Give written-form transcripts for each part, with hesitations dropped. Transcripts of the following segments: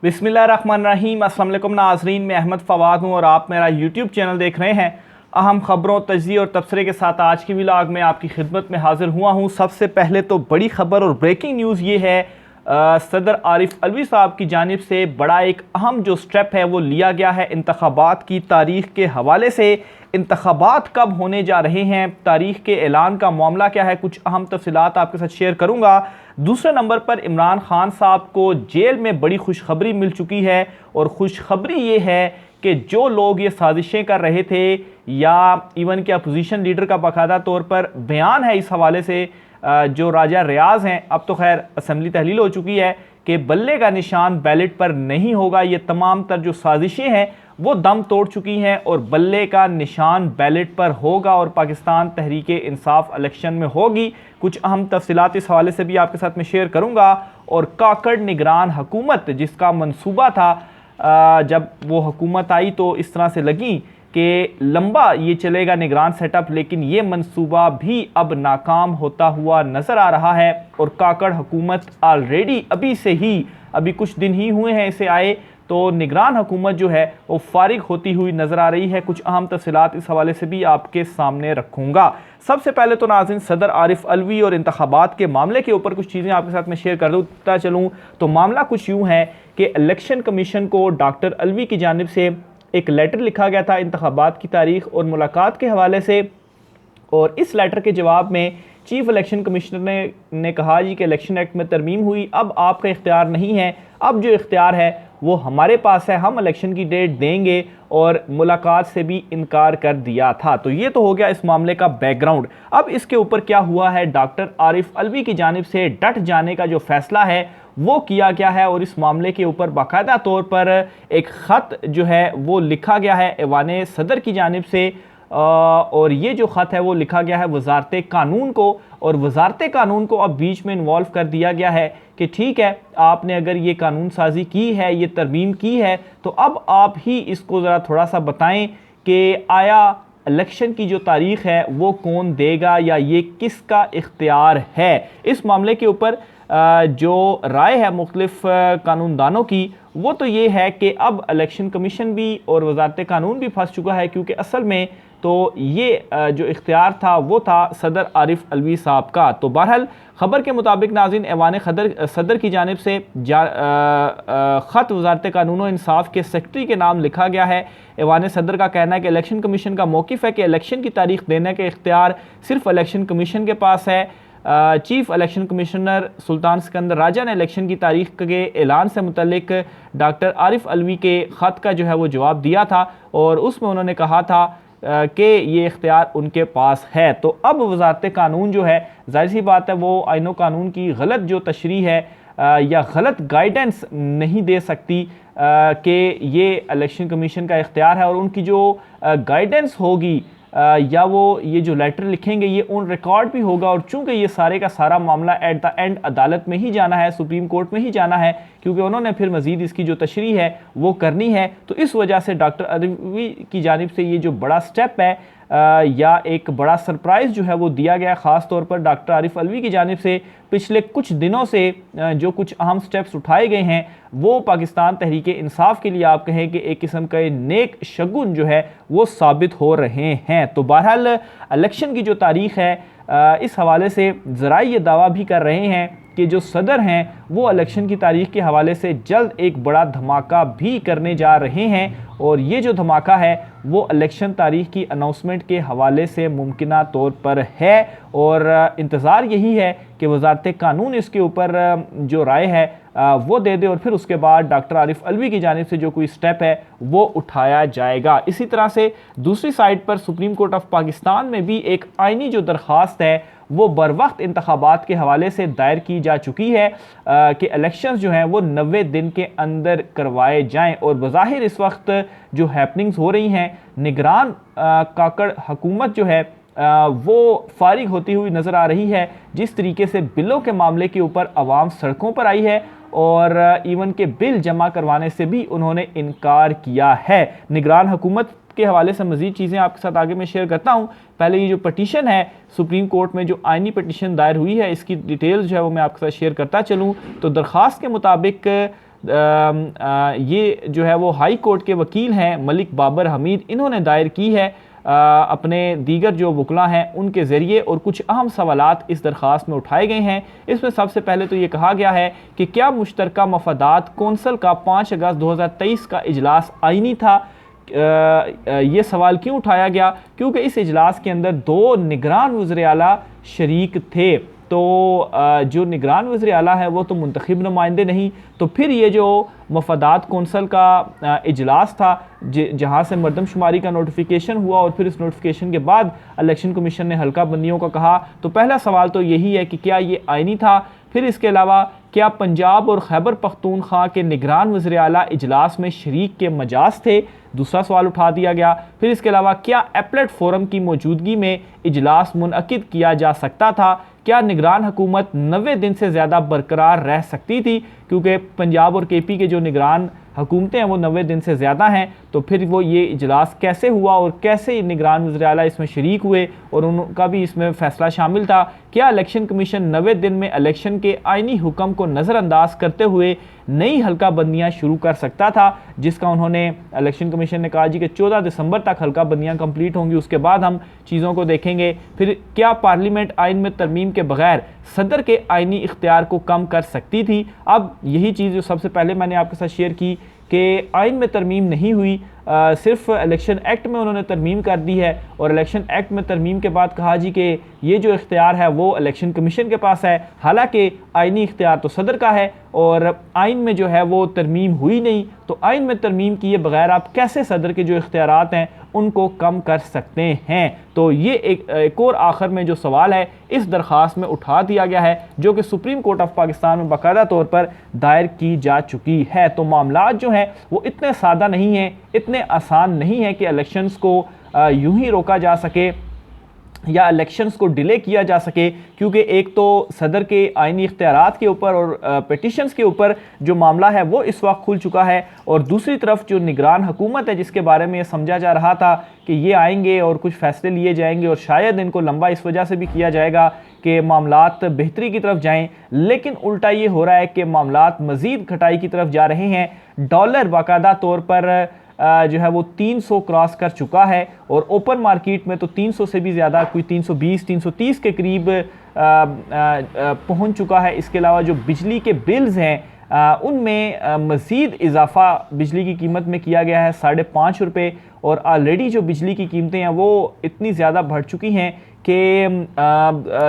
बिस्मिल्लाहिर्रहमानिर्रहीम। अस्सलाम वालेकुम नाज़रीन, मैं अहमद फ़वाद हूँ और आप मेरा यूट्यूब चैनल देख रहे हैं। अहम खबरों, तजज़िये और तबसरे के साथ आज की व्लॉग में आपकी खिदमत में हाजिर हुआ हूँ। सबसे पहले तो बड़ी खबर और ब्रेकिंग न्यूज़ ये है, सदर आरिफ अलवी साहब की जानिब से बड़ा एक अहम जो स्टेप है वो लिया गया है इंतखाबात की तारीख के हवाले से। इंतखाबात कब होने जा रहे हैं, तारीख के ऐलान का मामला क्या है, कुछ अहम तफसीलात आपके साथ शेयर करूँगा। दूसरे नंबर पर इमरान खान साहब को जेल में बड़ी खुशखबरी मिल चुकी है और खुशखबरी ये है कि जो लोग ये साजिशें कर रहे थे या इवन के अपोजिशन लीडर का बाकायदा तौर पर बयान है इस हवाले से, जो राजा रियाज हैं, अब तो खैर असम्बली तहलील हो चुकी है कि बल्ले का निशान बैलेट पर नहीं होगा। ये तमाम तर जो साजिशें हैं वो दम तोड़ चुकी हैं और बल्ले का निशान बैलेट पर होगा और पाकिस्तान तहरीके इंसाफ इलेक्शन में होगी। कुछ अहम तफसीलात इस हवाले से भी आपके साथ में शेयर करूंगा। और काकड़ निगरान हुकूमत जिसका मंसूबा था, जब वो हुकूमत आई तो इस तरह से लगी कि लंबा ये चलेगा निगरान सेटअप, लेकिन ये मंसूबा भी अब नाकाम होता हुआ नज़र आ रहा है। और काकड़ हुकूमत ऑलरेडी अभी कुछ दिन ही हुए हैं इसे आए, तो निगरान हुकूमत जो है वो फारिग होती हुई नज़र आ रही है। कुछ अहम तफसीलात इस हवाले से भी आपके सामने रखूँगा। सबसे पहले तो नाज़रीन, सदर आरिफ अलवी और इंतखाबात के मामले के ऊपर कुछ चीज़ें आपके साथ में शेयर करता चलूँ तो मामला कुछ यूँ है कि इलेक्शन कमीशन को डॉक्टर अलवी की जानिब से एक लेटर लिखा गया था इंतखाबात की तारीख और मुलाकात के हवाले से। और इस लेटर के जवाब में चीफ इलेक्शन कमिश्नर ने कहा जी कि इलेक्शन एक्ट में तरमीम हुई, अब आपका इख्तियार नहीं है, अब जो इख्तियार है वो हमारे पास है, हम इलेक्शन की डेट देंगे, और मुलाकात से भी इनकार कर दिया था। तो ये तो हो गया इस मामले का बैकग्राउंड। अब इसके ऊपर क्या हुआ है, डॉक्टर आरिफ अलवी की जानिब से डट जाने का जो फैसला है वो किया गया है और इस मामले के ऊपर बाकायदा तौर पर एक ख़त जो है वो लिखा गया है ऐवान सदर की जानिब से। और ये जो ख़त है वो लिखा गया है वजारत कानून को, और वजारत कानून को अब बीच में इन्वॉल्व कर दिया गया है कि ठीक है, आपने अगर ये कानून साजी की है, ये तरमीम की है, तो अब आप ही इसको ज़रा थोड़ा सा बताएं कि आया इलेक्शन की जो तारीख़ है वो कौन देगा या ये किसका इख्तियार है। इस मामले के ऊपर जो राय है मुख्तलिफ कानूनदानों की वो तो ये है कि अब इलेक्शन कमीशन भी और वजारत कानून भी फंस चुका है, क्योंकि असल में तो ये जो इख्तियार था वो था सदर आरिफ अलवी साहब का। तो बहरहाल ख़बर के मुताबिक नाज़रीन, ऐवान सदर की जानिब से ख़त वजारत कानून और इंसाफ के सेक्रेटरी के नाम लिखा गया है। ऐवान सदर का कहना है कि इलेक्शन कमीशन का मौक़िफ़ है कि इलेक्शन की तारीख देने के इख्तियार सिर्फ इलेक्शन कमीशन के पास है। चीफ इलेक्शन कमिश्नर सुल्तान सिकंदर राजा ने इलेक्शन की तारीख के ऐलान से मुतल्लिक डॉक्टर आरिफ अलवी के ख़त का जो है वो जवाब दिया था और उसमें उन्होंने कहा था कि ये इख्तियार उनके पास है। तो अब वजारत कानून जो है, जाहिर सी बात है, वो आईनो कानून की गलत जो तशरीह है या गलत गाइडेंस नहीं दे सकती कि ये इलेक्शन कमीशन का इख्तियार है, और उनकी जो गाइडेंस होगी या वो ये जो लेटर लिखेंगे ये ऑन रिकॉर्ड भी होगा। और चूंकि ये सारे का सारा मामला एट द एंड अदालत में ही जाना है, सुप्रीम कोर्ट में ही जाना है, क्योंकि उन्होंने फिर मज़ीद इसकी जो तशरीह है वो करनी है। तो इस वजह से डॉक्टर अलवी की जानिब से ये जो बड़ा स्टेप है या एक बड़ा सरप्राइज़ जो है वो दिया गया, ख़ास तौर पर डॉक्टर आरिफ अलवी की जानिब से पिछले कुछ दिनों से जो कुछ अहम स्टेप्स उठाए गए हैं वो पाकिस्तान तहरीके इंसाफ के लिए आप कहें कि एक किस्म का नेक शगुन जो है वो साबित हो रहे हैं। तो बहरहाल इलेक्शन की जो तारीख़ है, इस हवाले से ज़राए ये दावा भी कर रहे हैं कि जो सदर हैं वो इलेक्शन की तारीख़ के हवाले से जल्द एक बड़ा धमाका भी करने जा रहे हैं, और ये जो धमाका है वो इलेक्शन तारीख़ की अनाउंसमेंट के हवाले से मुमकिना तौर पर है। और इंतज़ार यही है कि वजारत कानून इसके ऊपर जो राय है वो दे दे और फिर उसके बाद डॉक्टर आरिफ अलवी की जानिब से जो कोई स्टेप है वो उठाया जाएगा। इसी तरह से दूसरी साइड पर सुप्रीम कोर्ट ऑफ पाकिस्तान में भी एक आइनी जो दरख्वास्त है वो बर वक्त इंतखाबात के हवाले से दायर की जा चुकी है कि इलेक्शंस जो हैं वो 90 दिन के अंदर करवाए जाएं। और बज़ाहिर इस वक्त जो हैपनिंग्स हो रही हैं, निगरान काकड़ हुकूमत जो है वो फारिग होती हुई नज़र आ रही है। जिस तरीके से बिलों के मामले के ऊपर आवाम सड़कों पर आई है और इवन के बिल जमा करवाने से भी उन्होंने इनकार किया है। निगरान हुकूमत के हवाले से मज़ीद चीज़ें आपके साथ आगे मैं शेयर करता हूँ। पहले ये जो पटिशन है सुप्रीम कोर्ट में, जो आइनी पटिशन दायर हुई है, इसकी डिटेल्स जो है वो मैं आपके साथ शेयर करता चलूँ। तो दरख्वास्त के मुताबिक ये जो है वो हाई कोर्ट के वकील हैं मलिक बाबर हमीद, इन्होंने दायर की है अपने दीगर जो वकला हैं उनके ज़रिए, और कुछ अहम सवालात इस दरख्वास्त में उठाए गए हैं। इसमें सबसे पहले तो ये कहा गया है कि क्या मुश्तरका मफादात कौंसल का 5 अगस्त 2023 का इजलास आईनी था। ये सवाल क्यों उठाया गया? क्योंकि इस इजलास के अंदर 2 निगरान वज़ीर आला शरीक थे, तो जो निगरान वज़ीर आला है वो तो मुंतखब नुमाइंदे नहीं, तो फिर ये जो मफादात कौंसल का इजलास था जहाँ से मरदमशुमारी का नोटिफिकेशन हुआ और फिर इस नोटिफिकेशन के बाद इलेक्शन कमीशन ने हल्का बंदियों का कहा, तो पहला सवाल तो यही है कि क्या ये आईनी था। फिर इसके अलावा क्या पंजाब और खैबर पख्तूनख्वा के निगरान वज़ीर आला इजलास में शरीक के मजाज थे, दूसरा सवाल उठा दिया गया। फिर इसके अलावा क्या एपलेट फोरम की मौजूदगी में इजलास मुनअकिद किया जा सकता था, क्या निगरान हुकूमत 90 दिन से ज़्यादा बरकरार रह सकती थी, क्योंकि पंजाब और केपी के जो निगरान हुकूमतें हैं वो 90 दिन से ज़्यादा हैं, तो फिर वो ये इजलास कैसे हुआ और कैसे निगरान वज़ीर आला इसमें शरीक हुए और उनका भी इसमें फ़ैसला शामिल था। क्या इलेक्शन कमीशन 90 दिन में इलेक्शन के आइनी हुक्म को नज़रअंदाज करते हुए नई हल्का बंदियाँ शुरू कर सकता था, जिसका उन्होंने इलेक्शन कमीशन ने कहा जी कि 14 दिसंबर तक हल्का बंदियाँ कंप्लीट होंगी, उसके बाद हम चीज़ों को देखेंगे। फिर क्या पार्लियामेंट आइन में तरमीम के बगैर सदर के आइनी इख्तियार को कम कर सकती थी। अब यही चीज़ जो सबसे पहले मैंने आपके साथ शेयर की कि आइन में तरमीम नहीं हुई, सिर्फ इलेक्शन एक्ट में उन्होंने तरमीम कर दी है, और इलेक्शन एक्ट में तरमीम के बाद कहा जी कि ये जो इख्तियार है वो इलेक्शन कमीशन के पास है, हालांकि आइनी इख्तियार तो सदर का है और आइन में जो है वो तरमीम हुई नहीं, तो आइन में तरमीम किए बगैर आप कैसे सदर के जो इख्तियारात हैं उनको कम कर सकते हैं। तो ये एक और आखिर में जो सवाल है इस दरख्वास्त में उठा दिया गया है, जो कि सुप्रीम कोर्ट ऑफ पाकिस्तान में बाकायदा तौर पर दायर की जा चुकी है। तो मामलात जो हैं वो इतने सादा नहीं हैं, इतने आसान नहीं है कि इलेक्शंस को यूं ही रोका जा सके या इलेक्शंस को डिले किया जा सके, क्योंकि एक तो सदर के आइनी इख्तियारात के ऊपर और पिटिशंस के ऊपर जो मामला है वो इस वक्त खुल चुका है, और दूसरी तरफ जो निगरान हुकूमत है जिसके बारे में ये समझा जा रहा था कि ये आएंगे और कुछ फ़ैसले लिए जाएंगे और शायद इनको लंबा इस वजह से भी किया जाएगा कि मामलात बेहतरी की तरफ जाएं, लेकिन उल्टा ये हो रहा है कि मामलात मज़ीद घटाई की तरफ जा रहे हैं। डॉलर बाकायदा तौर पर जो है वो 300 क्रॉस कर चुका है, और ओपन मार्केट में तो 300 से भी ज़्यादा, कोई 320 330 के करीब पहुंच चुका है। इसके अलावा जो बिजली के बिल्स हैं उनमें मज़ीद इजाफ़ा बिजली की कीमत में किया गया है 5.5 रुपये, और ऑलरेडी जो बिजली की कीमतें हैं वो इतनी ज़्यादा बढ़ चुकी हैं कि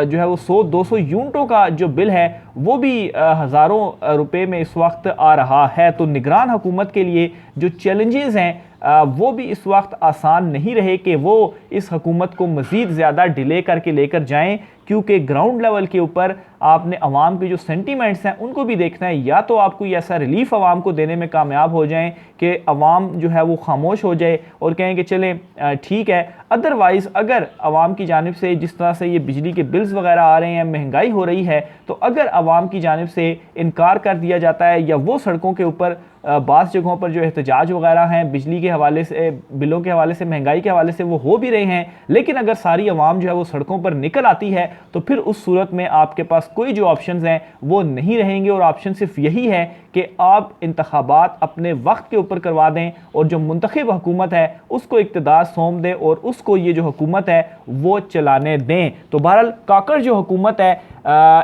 जो है वो 100-200 यूनिटों का जो बिल है वो भी हज़ारों रुपए में इस वक्त आ रहा है। तो निगरान हुकूमत के लिए जो चैलेंजेस हैं वो भी इस वक्त आसान नहीं रहे कि वो इस हुकूमत को मज़ीद ज़्यादा डिले करके लेकर जाएं, क्योंकि ग्राउंड लेवल के ऊपर आपने अवाम के जो सेंटीमेंट्स हैं उनको भी देखना है। या तो आप कोई ऐसा रिलीफ अवाम को देने में कामयाब हो जाएं कि अवाम जो है वो खामोश हो जाए और कहें कि चलें ठीक है, अदरवाइज़ अगर अवाम की जानिब से जिस तरह से ये बिजली के बिल्स वगैरह आ रहे हैं, महंगाई हो रही है, तो अगर अवाम की जानिब से इनकार कर दिया जाता है या वो सड़कों के ऊपर बाज़ जगहों पर जो एहतजाज वगैरह हैं बिजली के हवाले से, बिलों के हवाले से, महंगाई के हवाले से वो हो भी रहे हैं, लेकिन अगर सारी अवाम जो है वो सड़कों पर निकल आती है तो फिर उस सूरत में आपके पास कोई जो ऑप्शंस हैं वो नहीं रहेंगे, और ऑप्शन सिर्फ यही है कि आप इंतखाबात अपने वक्त के ऊपर करवा दें और जो मुंतखब हुकूमत है उसको इक़्तिदार सौंप दें और उसको ये जो हुकूमत है वो चलाने दें। तो बहरहाल काकड़ जो हुकूमत है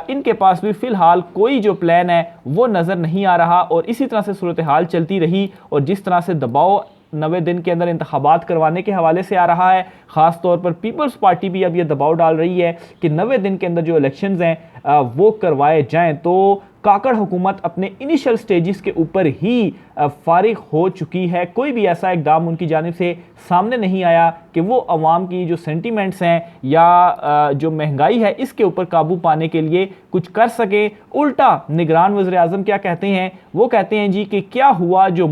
इनके पास भी फ़िलहाल कोई जो प्लान है वो नज़र नहीं आ रहा, और इसी तरह से सूरत हाल चलती रही, और जिस तरह से दबाव 90 दिन के अंदर इंतखाबात करवाने के हवाले से आ रहा है, ख़ास तौर पर पीपल्स पार्टी भी अब ये दबाव डाल रही है कि 90 दिन के अंदर जो इलेक्शंस हैं वो करवाए जाएं। तो काकड़ हुकूमत अपने इनिशियल स्टेजेस के ऊपर ही फारिग हो चुकी है, कोई भी ऐसा इकदाम उनकी जानिब से सामने नहीं आया कि वो अवाम की जो सेंटीमेंट्स हैं या जो महंगाई है इसके ऊपर काबू पाने के लिए कुछ कर सके। उल्टा निगरान वज़ीर आज़म क्या कहते हैं, वो कहते हैं जी कि क्या हुआ जो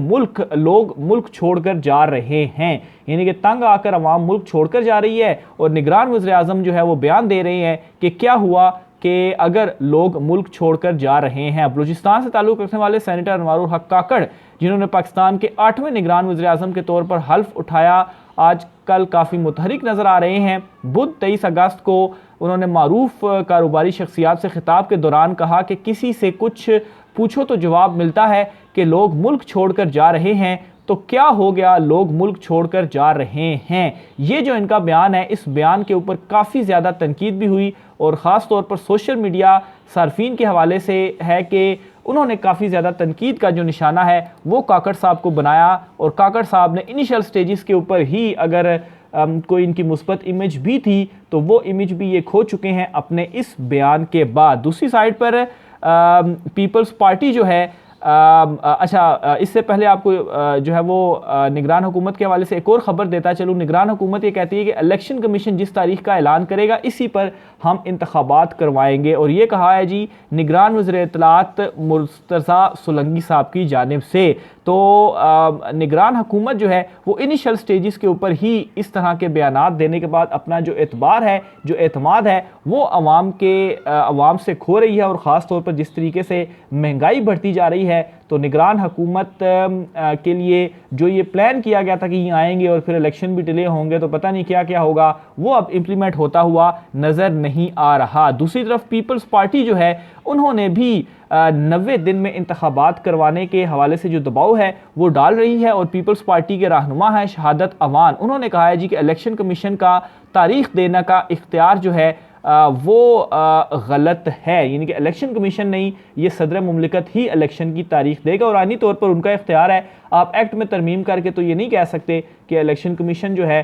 लोग मुल्क छोड़कर जा रहे हैं, यानी कि तंग आकर अवाम मुल्क छोड़कर जा रही है, और निगरान वज़ीर आज़म जो है वो बयान दे रहे हैं कि क्या हुआ कि अगर लोग मुल्क छोड़कर जा रहे हैं। बलूचिस्तान से ताल्लुक़ रखने वाले सेनेटर अनवारुल हक काकड़, जिन्होंने पाकिस्तान के 8वें निगरान वज़ीर आज़म के तौर पर हल्फ उठाया, आजकल काफ़ी मुतहरिक नज़र आ रहे हैं। बुध 23 अगस्त को उन्होंने मारूफ कारोबारी शख्सियात से खिताब के दौरान कहा कि किसी से कुछ पूछो तो जवाब मिलता है कि लोग मुल्क छोड़कर जा रहे हैं। तो क्या हो गया, लोग मुल्क छोड़कर जा रहे हैं? ये जो इनका बयान है, इस बयान के ऊपर काफ़ी ज़्यादा तनकीद भी हुई और ख़ास तौर पर सोशल मीडिया सार्फिन के हवाले से है कि उन्होंने काफ़ी ज़्यादा तनकीद का जो निशाना है वो काकड़ साहब को बनाया। और काकड़ साहब ने इनिशियल स्टेजेस के ऊपर ही अगर कोई इनकी मुस्बत इमेज भी थी तो वो इमेज भी ये खो चुके हैं अपने इस बयान के बाद। दूसरी साइड पर पीपल्स पार्टी जो है, इससे पहले आपको जो है वो निगरान हुकूमत के हवाले से एक और ख़बर देता चलूँ। निगरान हुकूमत ये कहती है कि इलेक्शन कमीशन जिस तारीख का ऐलान करेगा इसी पर हम इंतखाबात करवाएंगे। और ये कहा है जी निगरान वज़ीर इत्तलात मुर्तज़ा सोलंकी साहब की जानिब से। तो निगरान हुकूमत जो है वो इनिशियल स्टेजेस के ऊपर ही इस तरह के बयानात देने के बाद अपना जो एतबार है, जो एतमाद है, वो अवाम से खो रही है। और ख़ास तौर पर जिस तरीके से महंगाई बढ़ती जा रही है तो निगरान हुकूमत के लिए जो ये प्लान किया गया था कि ये आएंगे और फिर इलेक्शन भी डिले होंगे तो पता नहीं क्या क्या होगा, वो अब इम्प्लीमेंट होता हुआ नज़र नहीं आ रहा। दूसरी तरफ पीपल्स पार्टी जो है उन्होंने भी 90 दिन में इंतखाबात करवाने के हवाले से जो दबाव है वो डाल रही है। और पीपल्स पार्टी के रहनुमा है शहादत अवान, उन्होंने कहा है जी कि इलेक्शन कमीशन का तारीख देने का इख्तियार जो है वो गलत है। यानी कि इलेक्शन कमीशन नहीं, ये सदर मुमलिकत ही इलेक्शन की तारीख देगा और आइनी तौर पर उनका इख्तियार है। आप एक्ट में तरमीम करके तो ये नहीं कह सकते कि इलेक्शन कमीशन जो है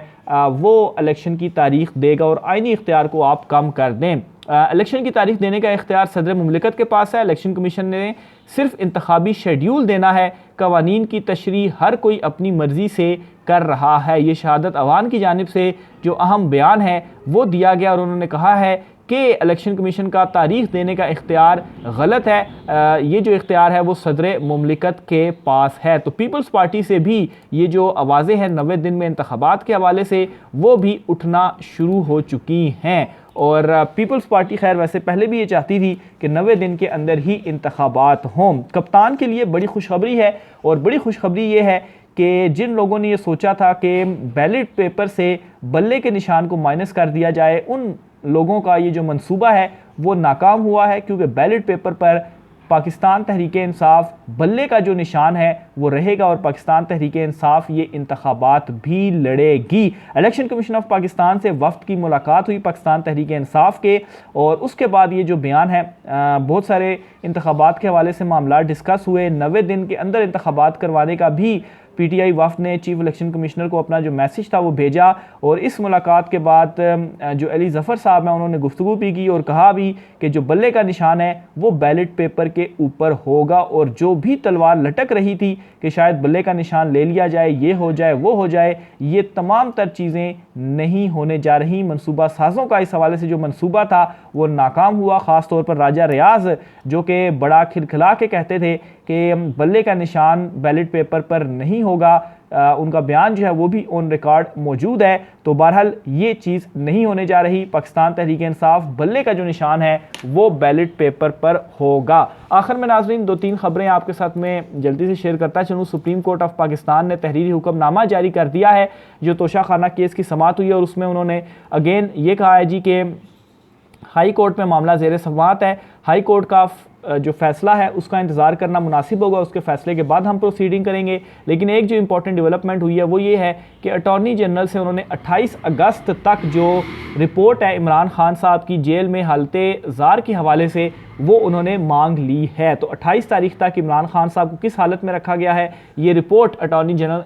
वो इलेक्शन की तारीख देगा और आइनी इख्तियार को आप कम कर दें। इलेक्शन की तारीख देने का इख्तियार सदर मुमलिकत के पास है। इलेक्शन कमीशन ने सिर्फ इंतखाबी शेड्यूल देना है, कवानीन की तशरीह हर कोई अपनी मर्जी से कर रहा है। ये शहादत अवान की जानिब से जो अहम बयान है वो दिया गया और उन्होंने कहा है कि इलेक्शन कमीशन का तारीख देने का इख्तियार गलत है। ये जो इख्तियार है वो सदर मुमलिकत के पास है। तो पीपल्स पार्टी से भी ये जो आवाज़ें हैं 90 दिन में इंतखाबात के हवाले से वो भी उठना शुरू हो चुकी हैं। और पीपल्स पार्टी खैर वैसे पहले भी ये चाहती थी कि 90 दिन के अंदर ही इंतखाबात हों। कप्तान के लिए बड़ी खुशखबरी है और बड़ी खुशखबरी ये है कि जिन लोगों ने ये सोचा था कि बैलेट पेपर से बल्ले के निशान को माइनस कर दिया जाए, उन लोगों का ये जो मंसूबा है वो नाकाम हुआ है। क्योंकि बैलेट पेपर पर पाकिस्तान तहरीक इंसाफ बल्ले का जो निशान है वो रहेगा और पाकिस्तान तहरीक इंसाफ ये इंतखाबात भी लड़ेगी। इलेक्शन कमीशन ऑफ पाकिस्तान से वफ्द की मुलाकात हुई पाकिस्तान तहरीक इंसाफ के और उसके बाद ये जो बयान है बहुत सारे इंतखाबात के हवाले से मामला डिस्कस हुए। 90 दिन के अंदर इंतखाबात करवाने का भी पीटीआई वफ्द ने चीफ इलेक्शन कमिश्नर को अपना जो मैसेज था वो भेजा। और इस मुलाकात के बाद जो अली ज़फ़र साहब हैं उन्होंने गुफ्तगू भी की और कहा भी कि जो बल्ले का निशान है वो बैलेट पेपर के ऊपर होगा और जो भी तलवार लटक रही थी कि शायद बल्ले का निशान ले लिया जाए, ये हो जाए, वो हो जाए, ये तमाम तर चीज़ें नहीं होने जा रही। मनसूबा साज़ों का इस हवाले से जो मनसूबा था वो नाकाम हुआ। ख़ास तौर पर राजा रियाज जो कि बड़ा खिलखिला के कहते थे कि बल्ले का निशान बैलेट पेपर पर नहीं होगा, उनका बयान जो है वो भी ऑन रिकॉर्ड मौजूद है। तो बहरहाल ये चीज़ नहीं होने जा रही। पाकिस्तान तहरीक इंसाफ बल्ले का जो निशान है वो बैलेट पेपर पर होगा। आखिर में नाज़रीन 2-3 खबरें आपके साथ में जल्दी से शेयर करता चलूँ। सुप्रीम कोर्ट ऑफ पाकिस्तान ने तहरीरी हुक्मनामा जारी कर दिया है। जो तोशा खाना केस की समाअत हुई है और उसमें उन्होंने अगेन ये कहा है जी कि हाई कोर्ट में मामला ज़ेर समाअत है। हाई कोर्ट का जो फैसला है उसका इंतज़ार करना मुनासिब होगा, उसके फैसले के बाद हम प्रोसीडिंग करेंगे। लेकिन एक जो इंपॉर्टेंट डेवलपमेंट हुई है वो ये है कि अटॉर्नी जनरल से उन्होंने 28 अगस्त तक जो रिपोर्ट है इमरान खान साहब की जेल में हालते ज़ार के हवाले से वो उन्होंने मांग ली है। तो 28 तारीख तक इमरान खान साहब को किस हालत में रखा गया है ये रिपोर्ट अटॉर्नी जनरल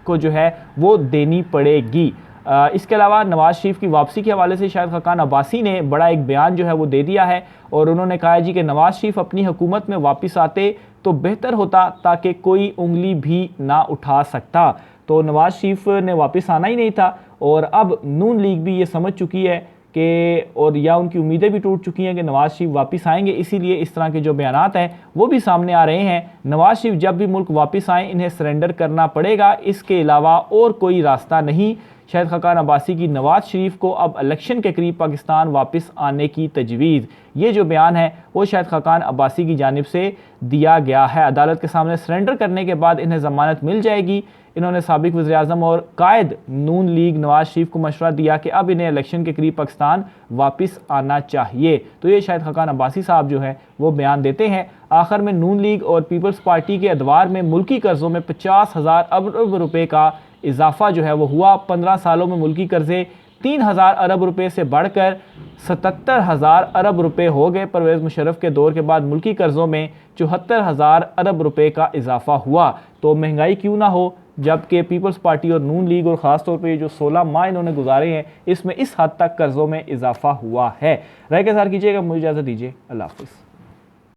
को जो है वो देनी पड़ेगी। इसके अलावा नवाज़ शरीफ की वापसी के हवाले से शाहिद खाकान अब्बासी ने बड़ा एक बयान जो है वो दे दिया है और उन्होंने कहा है जी कि नवाज़ शरीफ अपनी हुकूमत में वापस आते तो बेहतर होता ताकि कोई उंगली भी ना उठा सकता। तो नवाज़ शरीफ ने वापस आना ही नहीं था और अब नून लीग भी ये समझ चुकी है कि और या उनकी उम्मीदें भी टूट चुकी हैं कि नवाज़ शरीफ वापस आएंगे, इसीलिए इस तरह के जो बयानात हैं वो भी सामने आ रहे हैं। नवाज़ शरीफ जब भी मुल्क वापस आएँ इन्हें सरेंडर करना पड़ेगा, इसके अलावा और कोई रास्ता नहीं। शाहिद खाकान अब्बासी की नवाज़ शरीफ को अब इलेक्शन के करीब पाकिस्तान वापस आने की तजवीज़, ये जो बयान है वो शाहिद खाकान अब्बासी की जानिब से दिया गया है। अदालत के सामने सरेंडर करने के बाद इन्हें ज़मानत मिल जाएगी। इन्होंने साबिक वज़ीर-ए-आज़म और कायद नून लीग नवाज शरीफ को मशवरा दिया कि अब इन्हें इलेक्शन के करीब पाकिस्तान वापस आना चाहिए। तो ये शायद खाकान अब्बासी साहब जो है वो बयान देते हैं। आखिर में नून लीग और पीपल्स पार्टी के अदवार में मुल्की कर्ज़ों में 50,000 अरब रुपए का इजाफा जो है वो हुआ। 15 सालों में मुल्की कर्जे 3,000 अरब रुपए से बढ़कर 77,000 अरब रुपए हो गए। परवेज़ मुशर्रफ के दौर के बाद मुल्की कर्ज़ों में 74,000 अरब रुपए का इजाफा हुआ। तो महंगाई क्यों ना हो, जबकि पीपल्स पार्टी और नून लीग और ख़ास तौर पे जो 16 माह इन्होंने गुजारे हैं इसमें इस हद तक कर्ज़ों में इजाफा हुआ है। राय के साथ कीजिएगा, मुझे इजाज़त दीजिए, अल्लाह हाफ़िज़।